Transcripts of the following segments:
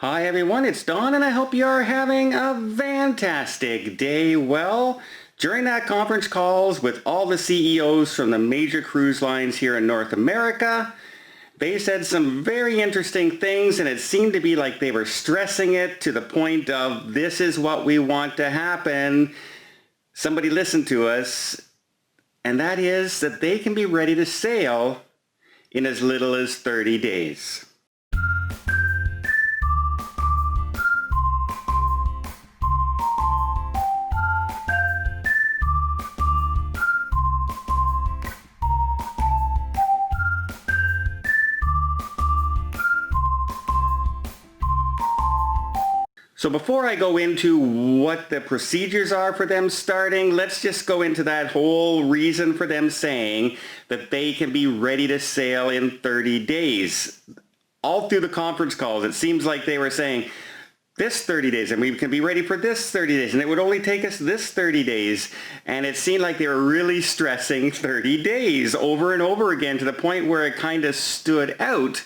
Hi everyone, it's Don and I hope you are having a fantastic day. Well, during that conference calls with all the CEOs from the major cruise lines here in North America, they said some very interesting things and it seemed to be like they were stressing it to the point of this is what we want to happen. Somebody listened to us, and that is that they can be ready to sail in as little as 30 days. So before I go into what the procedures are for them starting, let's just go into that whole reason for them saying that they can be ready to sail in 30 days. All through the conference calls, it seems like they were saying this 30 days and we can be ready for this 30 days and it would only take us this 30 days. And it seemed like they were really stressing 30 days over and over again to the point where it kind of stood out.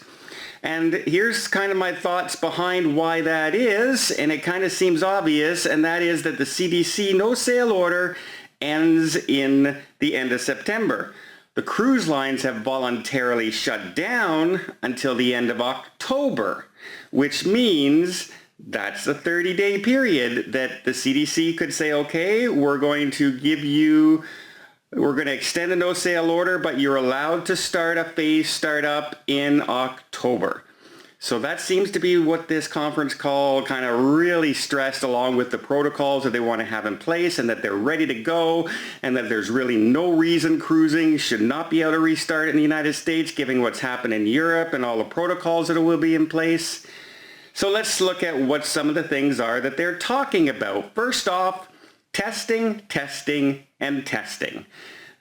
And here's kind of my thoughts behind why that is, and it kind of seems obvious, and that is that the CDC no sail order ends in the end of September. The cruise lines have voluntarily shut down until the end of October, which means that's the 30-day period that the CDC could say, okay, we're going to extend a no sail order, but you're allowed to start a phase startup in October. So that seems to be what this conference call kind of really stressed, along with the protocols that they want to have in place and that they're ready to go and that there's really no reason cruising should not be able to restart in the United States, given what's happened in Europe and all the protocols that will be in place. So let's look at what some of the things are that they're talking about. First off, testing, testing, and testing.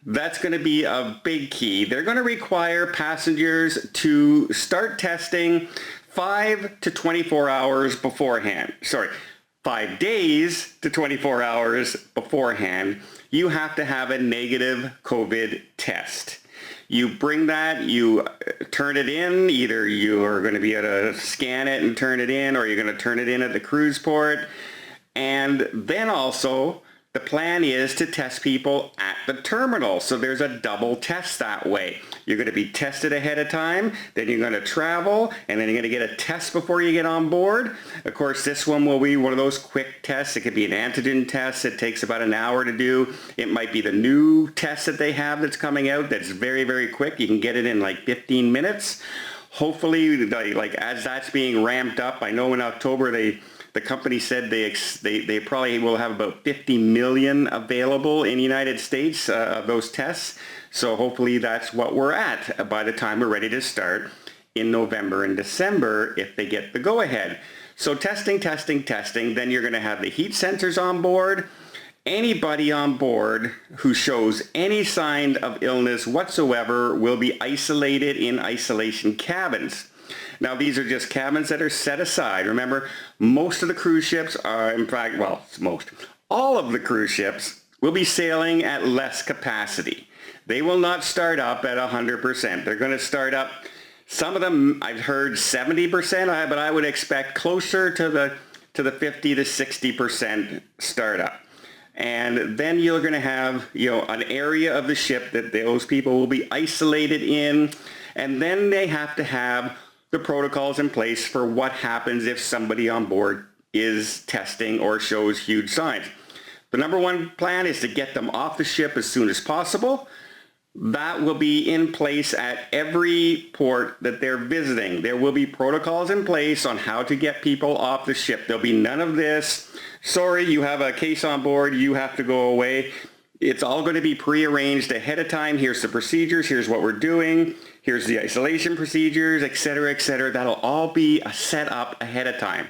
That's going to be a big key. They're going to require passengers to start testing 5 to 24 hours beforehand. 5 days to 24 hours beforehand. You have to have a negative COVID test. You bring that, you turn it in, either you are going to be able to scan it and turn it in, or you're going to turn it in at the cruise port. And then also, the plan is to test people at the terminal. So there's a double test that way. You're going to be tested ahead of time, then you're going to travel, and then you're going to get a test before you get on board. Of course, this one will be one of those quick tests. It could be an antigen test. It takes about an hour to do. It might be the new test that they have that's coming out that's very, very quick. You can get it in like 15 minutes. Hopefully, like as that's being ramped up, I know in October the company said they probably will have about 50 million available in the United States of those tests. So hopefully that's what we're at by the time we're ready to start in November and December if they get the go-ahead. So testing, testing, testing. Then you're going to have the heat sensors on board. Anybody on board who shows any sign of illness whatsoever will be isolated in isolation cabins. Now, these are just cabins that are set aside. Remember, most of the cruise ships are, in fact, all of the cruise ships will be sailing at less capacity. They will not start up at 100%. They're going to start up, some of them, I've heard 70%, but I would expect closer to the 50 to 60% startup. And then you're going to have, an area of the ship that those people will be isolated in, and then they have to have the protocols in place for what happens if somebody on board is testing or shows huge signs. The number one plan is to get them off the ship as soon as possible. That will be in place at every port that they're visiting. There will be protocols in place on how to get people off the ship. There'll be none of this, sorry, you have a case on board, you have to go away. It's all going to be prearranged ahead of time. Here's the procedures, here's what we're doing, here's the isolation procedures, etc., etc. That'll all be set up ahead of time.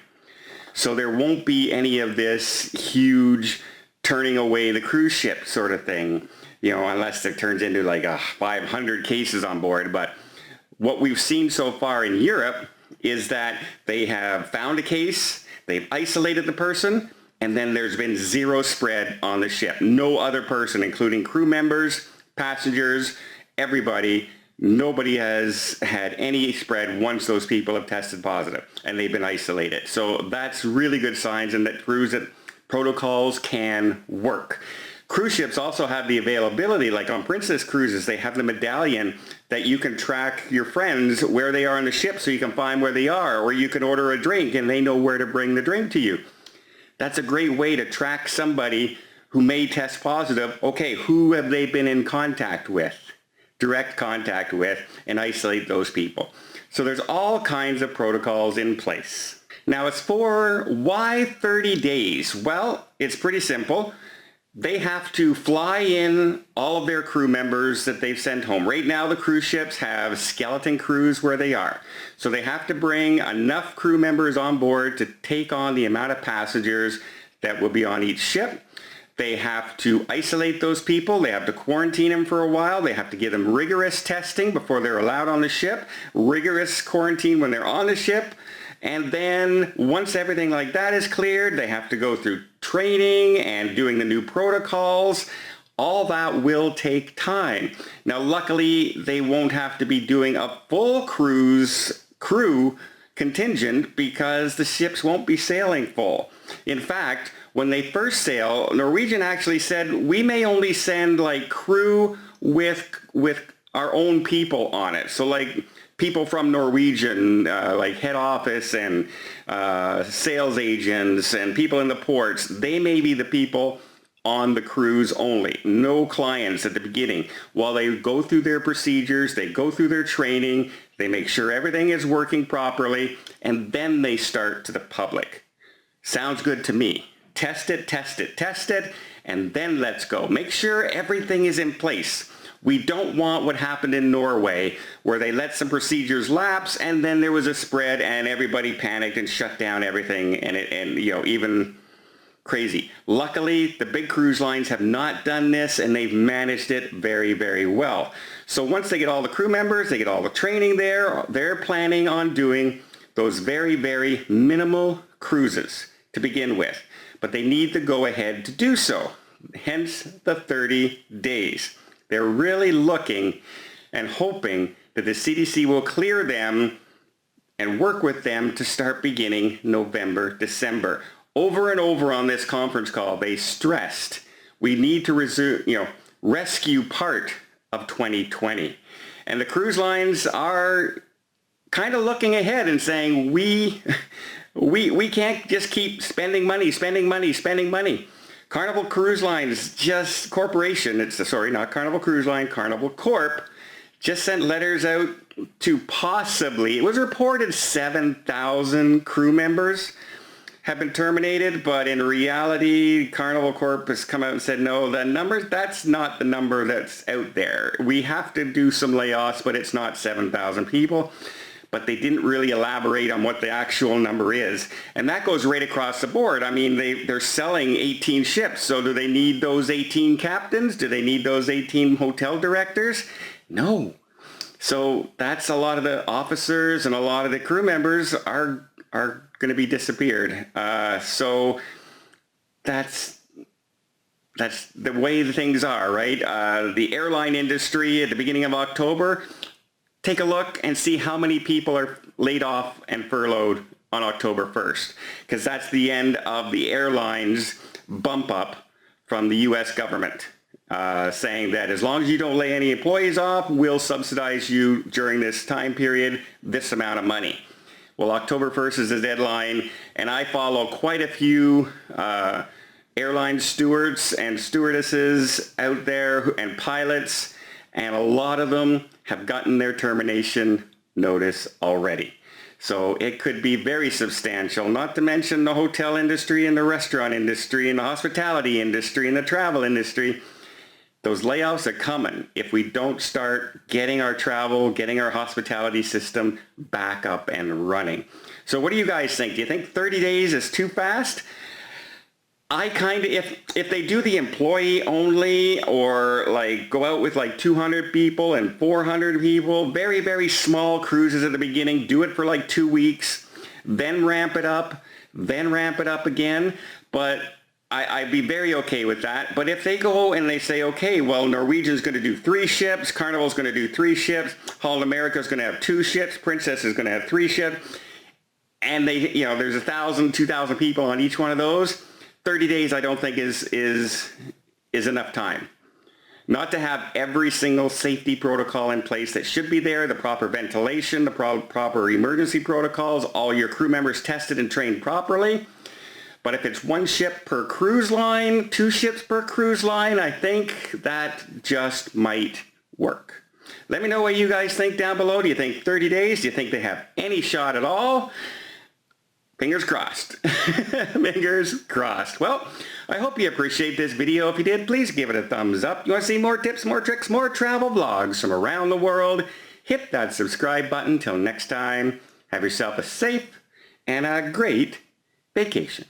So there won't be any of this huge turning away the cruise ship sort of thing, unless it turns into like 500 cases on board. But what we've seen so far in Europe is that they have found a case, they've isolated the person, and then there's been zero spread on the ship. No other person, including crew members, passengers, everybody Nobody has had any spread once those people have tested positive and they've been isolated. So that's really good signs, and that proves that protocols can work. Cruise ships also have the availability, like on Princess Cruises, they have the medallion that you can track your friends where they are on the ship so you can find where they are, or you can order a drink and they know where to bring the drink to you. That's a great way to track somebody who may test positive. Okay, who have they been in contact with, direct contact with, and isolate those people. So there's all kinds of protocols in place. Now, as for why 30 days? Well, it's pretty simple. They have to fly in all of their crew members that they've sent home. Right now, the cruise ships have skeleton crews where they are. So they have to bring enough crew members on board to take on the amount of passengers that will be on each ship. They have to isolate those people. They have to quarantine them for a while. They have to give them rigorous testing before they're allowed on the ship, rigorous quarantine when they're on the ship. And then once everything like that is cleared, they have to go through training and doing the new protocols. All that will take time. Now, luckily, they won't have to be doing a full crew contingent because the ships won't be sailing full. In fact, when they first sail, Norwegian actually said, we may only send like crew with our own people on it. So like people from Norwegian, like head office and sales agents and people in the ports, they may be the people on the cruise only. No clients at the beginning. While they go through their procedures, they go through their training, they make sure everything is working properly, and then they start to the public. Sounds good to me. Test it, test it, test it, and then let's go. Make sure everything is in place. We don't want what happened in Norway, where they let some procedures lapse and then there was a spread and everybody panicked and shut down everything, and even crazy. Luckily, the big cruise lines have not done this, and they've managed it very, very well. So once they get all the crew members, they get all the training there, they're planning on doing those very, very minimal cruises to begin with. But they need to go ahead to do so, hence the 30 days. They're really looking and hoping that the CDC will clear them and work with them to start beginning November, December. Over and over on this conference call, they stressed we need to rescue part of 2020. And the cruise lines are kind of looking ahead and saying we can't just keep spending money. Carnival Cruise Lines not Carnival Cruise Line, Carnival Corp just sent letters out to possibly, it was reported 7,000 crew members have been terminated, but in reality, Carnival Corp has come out and said, no, that's not the number that's out there. We have to do some layoffs, but it's not 7,000 people. But they didn't really elaborate on what the actual number is. And that goes right across the board. I mean, they're selling 18 ships. So do they need those 18 captains? Do they need those 18 hotel directors? No. So that's a lot of the officers and a lot of the crew members are going to be disappeared. So that's the way the things are, right? The airline industry at the beginning of October, take a look and see how many people are laid off and furloughed on October 1st, because that's the end of the airlines bump up from the U.S. government, saying that as long as you don't lay any employees off, we'll subsidize you during this time period this amount of money. Well, October 1st is the deadline, and I follow quite a few airline stewards and stewardesses out there and pilots, and a lot of them have gotten their termination notice already. So it could be very substantial, not to mention the hotel industry and the restaurant industry and the hospitality industry and the travel industry. Those layoffs are coming if we don't start getting our travel, getting our hospitality system back up and running. So what do you guys think? Do you think 30 days is too fast? I kind of, if they do the employee only, or like go out with like 200 people and 400 people, very, very small cruises at the beginning, do it for like 2 weeks, then ramp it up again. But I'd be very okay with that. But if they go and they say, okay, well, Norwegian's going to do 3 ships, Carnival's going to do 3 ships, Holland America's going to have 2 ships, Princess is going to have 3 ships, and they, there's 1,000, 2,000 people on each one of those, 30 days I don't think is enough time. Not to have every single safety protocol in place that should be there, the proper ventilation, the proper emergency protocols, all your crew members tested and trained properly. But if it's 1 ship per cruise line, 2 ships per cruise line, I think that just might work. Let me know what you guys think down below. Do you think 30 days? Do you think they have any shot at all? Fingers crossed. Fingers crossed. Well, I hope you appreciate this video. If you did, please give it a thumbs up. You want to see more tips, more tricks, more travel vlogs from around the world? Hit that subscribe button. Till next time, have yourself a safe and a great vacation.